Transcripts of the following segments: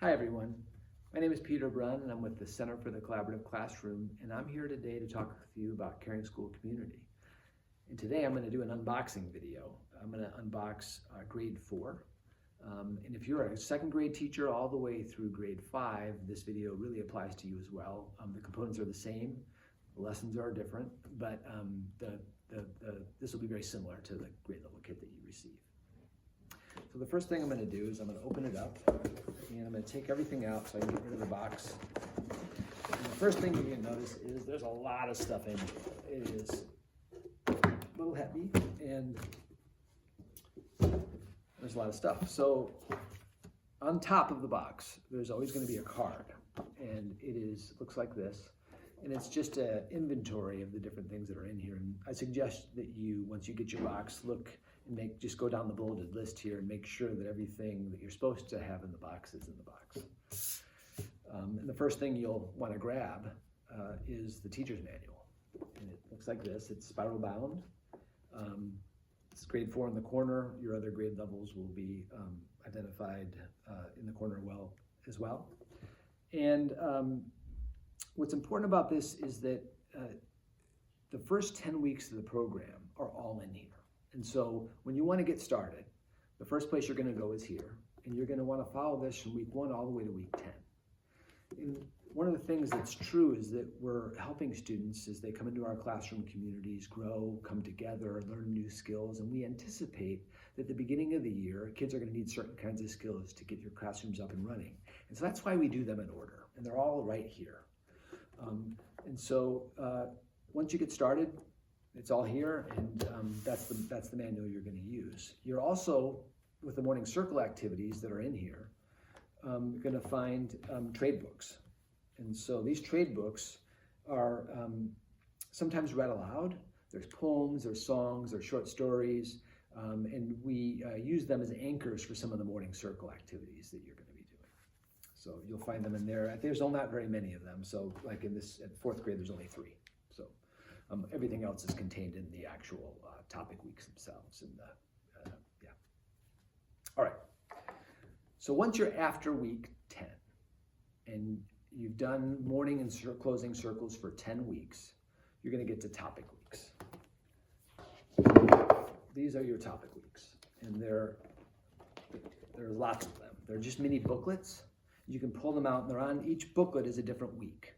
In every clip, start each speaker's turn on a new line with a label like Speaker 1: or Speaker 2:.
Speaker 1: Hi everyone, my name is Peter Brunn and I'm with the Center for the Collaborative Classroom, and I'm here today to talk with you about Caring School Community. And today I'm going to do an unboxing video. I'm going to unbox grade 4. And if you're a second grade teacher all the way through grade 5, this video really applies to you as well. The components are the same, the lessons are different, but this will be very similar to the grade level kit that you receive. So the first thing I'm going to do is I'm going to open it up and I'm going to take everything out so I can get rid of the box. And the first thing you're going to notice is there's a lot of stuff in here. It is a little heavy and there's a lot of stuff. So on top of the box, there's always going to be a card, and looks like this. And it's just an inventory of the different things that are in here. And I suggest that you, once you get your box, look and just go down the bulleted list here and make sure that everything that you're supposed to have in the box is in the box. And the first thing you'll want to grab is the teacher's manual. And it looks like this. It's spiral bound. It's grade 4 in the corner. Your other grade levels will be identified in the corner as well. And what's important about this is that the first 10 weeks of the program are all in here. And so when you want to get started, the first place you're going to go is here, and you're going to want to follow this from week 1 all the way to week 10. And one of the things that's true is that we're helping students as they come into our classroom communities grow, come together, learn new skills, and we anticipate that at the beginning of the year, kids are going to need certain kinds of skills to get your classrooms up and running. And so that's why we do them in order, and they're all right here. And so once you get started, it's all here, and that's the manual you're going to use. You're also, with the morning circle activities that are in here, you're going to find trade books. And so these trade books are sometimes read aloud. There's poems, there's songs, there's short stories, and we use them as anchors for some of the morning circle activities that you're going to be doing. So you'll find them in there. There's not very many of them. So like at 4th grade, there's only 3. So everything else is contained in the actual topic weeks themselves. Yeah. All right. So once you're after week 10 and you've done morning and closing circles for 10 weeks, you're going to get to topic weeks. These are your topic weeks, and there are lots of them. They're just mini booklets. You can pull them out, and they're on, each booklet is a different week.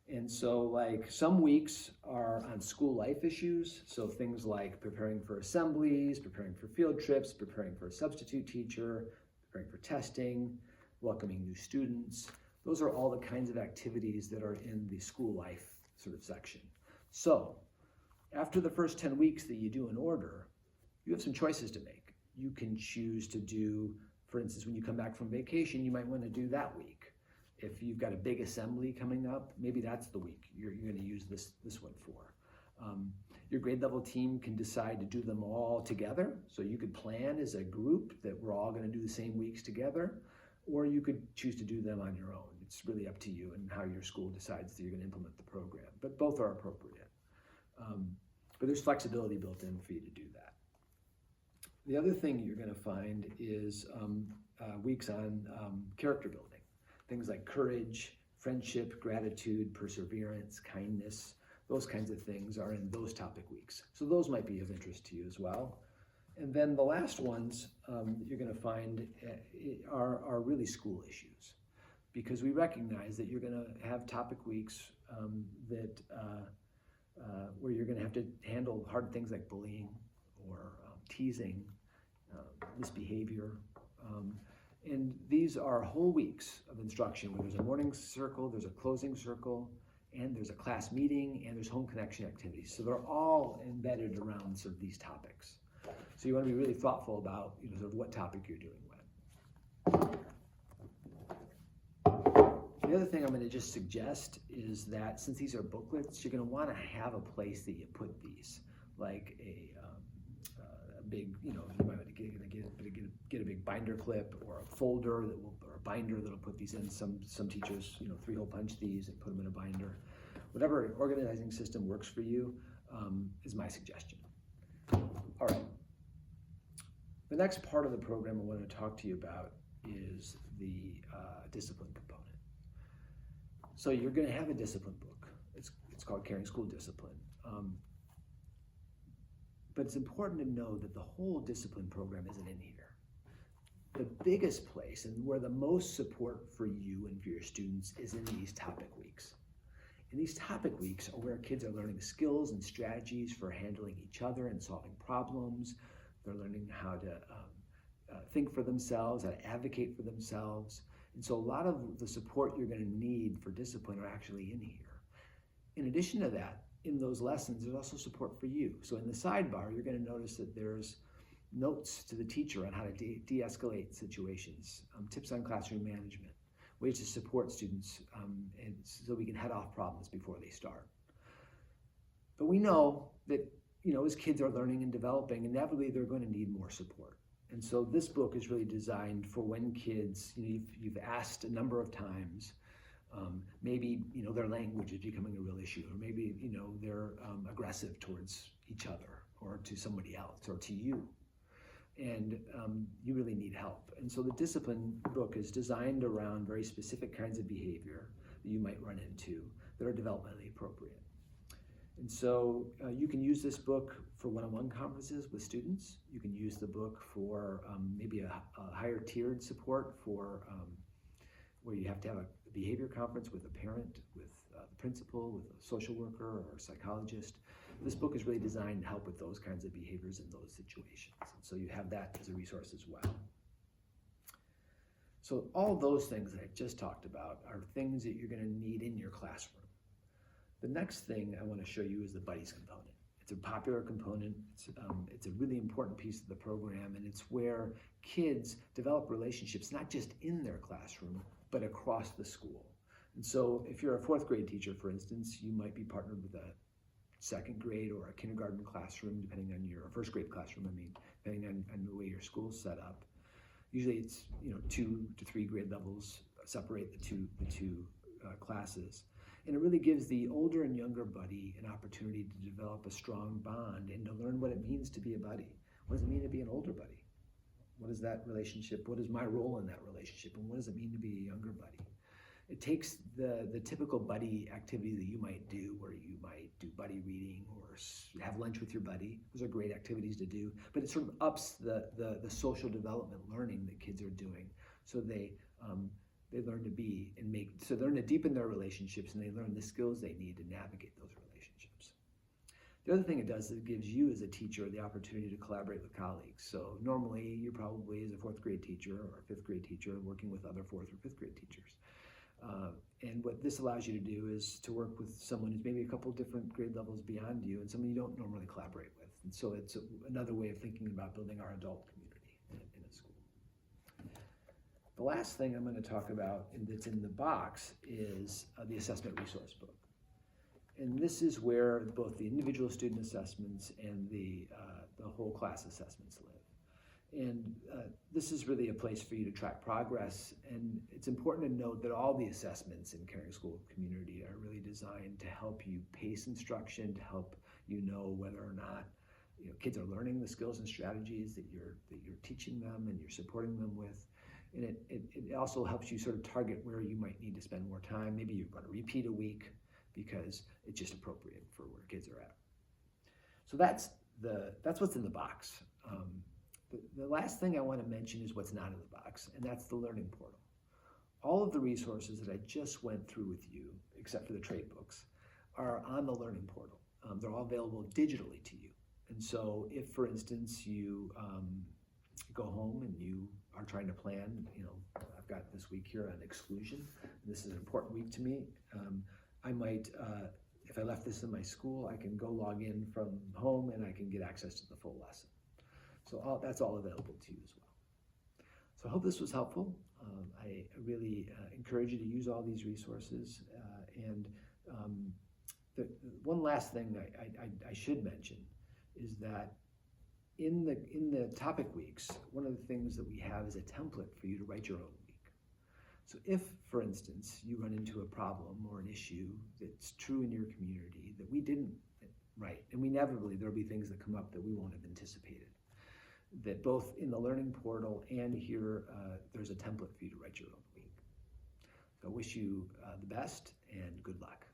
Speaker 1: And so like some weeks are on school life issues. So things like preparing for assemblies, preparing for field trips, preparing for a substitute teacher, preparing for testing, welcoming new students. Those are all the kinds of activities that are in the school life sort of section. So after the first 10 weeks that you do in order, you have some choices to make. You can choose to do, for instance, when you come back from vacation, you might want to do that week. If you've got a big assembly coming up, maybe that's the week you're going to use this one for. Your grade level team can decide to do them all together. So you could plan as a group that we're all going to do the same weeks together, or you could choose to do them on your own. It's really up to you and how your school decides that you're going to implement the program, but both are appropriate. But there's flexibility built in for you to do that. The other thing you're going to find is weeks on character building. Things like courage, friendship, gratitude, perseverance, kindness, those kinds of things are in those topic weeks. So those might be of interest to you as well. And then the last ones you're going to find are really school issues, because we recognize that you're going to have topic weeks where you're going to have to handle hard things like bullying or teasing, misbehavior. And these are whole weeks of instruction where there's a morning circle, there's a closing circle, and there's a class meeting, and there's home connection activities. So they're all embedded around sort of these topics. So you want to be really thoughtful about sort of what topic you're doing when. The other thing I'm going to just suggest is that since these are booklets, you're going to want to have a place that you put these, like a big, you might want to get a big binder clip or a folder or a binder that'll put these in. Some teachers, 3-hole punch these and put them in a binder. Whatever organizing system works for you is my suggestion. All right. The next part of the program I want to talk to you about is the discipline component. So you're going to have a discipline book. It's called Caring School Discipline. But it's important to know that the whole discipline program isn't in here. The biggest place and where the most support for you and for your students is in these topic weeks. And these topic weeks are where kids are learning skills and strategies for handling each other and solving problems. They're learning how to think for themselves, how to advocate for themselves. And so a lot of the support you're going to need for discipline are actually in here. In addition to that, in those lessons, there's also support for you. So in the sidebar, you're going to notice that there's notes to the teacher on how to de-escalate situations, tips on classroom management, ways to support students, and so we can head off problems before they start. But we know that, as kids are learning and developing, inevitably they're going to need more support. And so this book is really designed for when kids, you've asked a number of times, maybe, their language is becoming a real issue, or maybe, they're aggressive towards each other or to somebody else or to you. And you really need help. And so the discipline book is designed around very specific kinds of behavior that you might run into that are developmentally appropriate. And so you can use this book for one-on-one conferences with students. You can use the book for maybe a higher tiered support for where you have to have a behavior conference with a parent, with the principal, with a social worker or a psychologist. This book is really designed to help with those kinds of behaviors in those situations. And so you have that as a resource as well. So all those things that I just talked about are things that you're going to need in your classroom. The next thing I want to show you is the buddies component. It's a popular component. It's a really important piece of the program, and it's where kids develop relationships not just in their classroom, but across the school. And so if you're a fourth grade teacher, for instance, you might be partnered with a second grade or a kindergarten classroom, depending on your first grade classroom, depending on the way your school's set up. Usually it's 2 to 3 grade levels separate the two classes. And it really gives the older and younger buddy an opportunity to develop a strong bond and to learn what it means to be a buddy. What does it mean to be an older buddy? What is that relationship? What is my role in that relationship? And what does it mean to be a younger buddy? It takes the typical buddy activity that you might do, where you might do buddy reading or have lunch with your buddy. Those are great activities to do, but it sort of ups the social development learning that kids are doing. So they learn to be and so they learn to deepen their relationships, and they learn the skills they need to navigate those relationships. The other thing it does is it gives you as a teacher the opportunity to collaborate with colleagues. So normally you're probably as a fourth grade teacher or a fifth grade teacher working with other fourth or fifth grade teachers. And what this allows you to do is to work with someone who's maybe a couple different grade levels beyond you and someone you don't normally collaborate with. And so it's another way of thinking about building our adult community in a school. The last thing I'm going to talk about that's in the box is the assessment resource book. And this is where both the individual student assessments and the whole class assessments live. And this is really a place for you to track progress. And it's important to note that all the assessments in Caring School Community are really designed to help you pace instruction, to help you know whether or not kids are learning the skills and strategies that you're teaching them and you're supporting them with. And it also helps you sort of target where you might need to spend more time. Maybe you're going to repeat a week because it's just appropriate for where kids are at. So that's what's in the box. The last thing I want to mention is what's not in the box, and that's the learning portal. All of the resources that I just went through with you, except for the trade books, are on the learning portal. They're all available digitally to you. And so if, for instance, you go home and you are trying to plan, I've got this week here on exclusion. This is an important week to me. I might, if I left this in my school, I can go log in from home and I can get access to the full lesson. So that's all available to you as well. So I hope this was helpful. I really encourage you to use all these resources. The one last thing I should mention is that in the topic weeks, one of the things that we have is a template for you to write your own week. So if, for instance, you run into a problem or an issue that's true in your community that we didn't write, and inevitably there'll be things that come up that we won't have anticipated, that both in the learning portal and here, there's a template for you to write your own week. So I wish you the best and good luck.